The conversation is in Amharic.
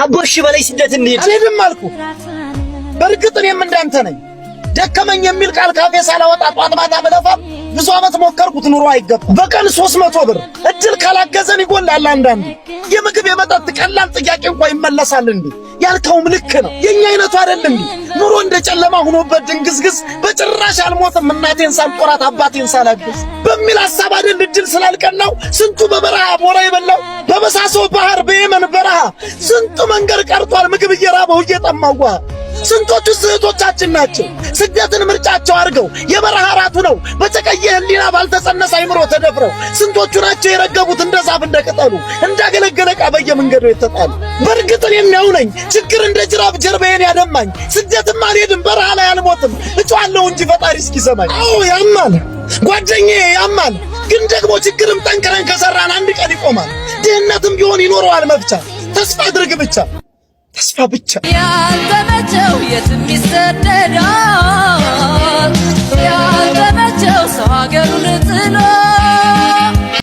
አቦሽ በላይ ስደት እንሂድ። አልሄድም አልኩ። በእርግጥ እኔም እንዳንተ ነኝ። ደከመኝ የሚል ቃል ካፌ ሳላወጣ ጧት ማታ በለፋም ብዙ ዓመት ሞከርኩት። ኑሮ አይገባም። በቀን 300 ብር እድል ካላገዘን ይጎላል። አንዳንዱ የምግብ የመጠጥ ቀላል ጥያቄ እንኳን ይመለሳል። እንዴ ያልከውም ልክ ነው። የኛ አይነቱ አይደል እንዴ ኑሮ እንደ ጨለማ ሆኖበት ድንግዝግዝ በጭራሽ አልሞትም እናቴን ሳልቆራት አባቴን ሳላግዝ በሚል ሐሳብ አይደል እድል ስላልቀናው ስንቱ በበረሃ ቦራ የበላው በመሳሶ ባህር በየመን በረሃ ስንቱ መንገድ ቀርቷል ምግብ እየራበው እየጠማው። ስንቶቹ እህቶቻችን ናቸው ስደትን ምርጫቸው አድርገው የበረሃ ራቱ ነው በጨቀየ ህሊና ባልተጸነሰ አይምሮ ተደፍረው። ስንቶቹ ናቸው የረገቡት እንደ ዛፍ እንደ ቅጠሉ እንዳገለገለ ዕቃ በየመንገዱ የተጣሉ። በእርግጥ እኔም ያው ነኝ ችግር እንደ ጅራፍ ጀርባዬን ያደማኝ። ስደትም አልሄድም በረሃ ላይ አልሞትም እጮሃለሁ እንጂ ፈጣሪ እስኪሰማኝ። አዎ ያማል ጓደኛዬ ያማል። ግን ደግሞ ችግርም ጠንክረን ከሰራን አንድ ቀን ይቆማል። ድህነትም ቢሆን ይኖረዋል መፍቻ። ተስፋ አድርግ ብቻ ተስፋ ብቻ። ያልተመቸው የትም ይሰደዳል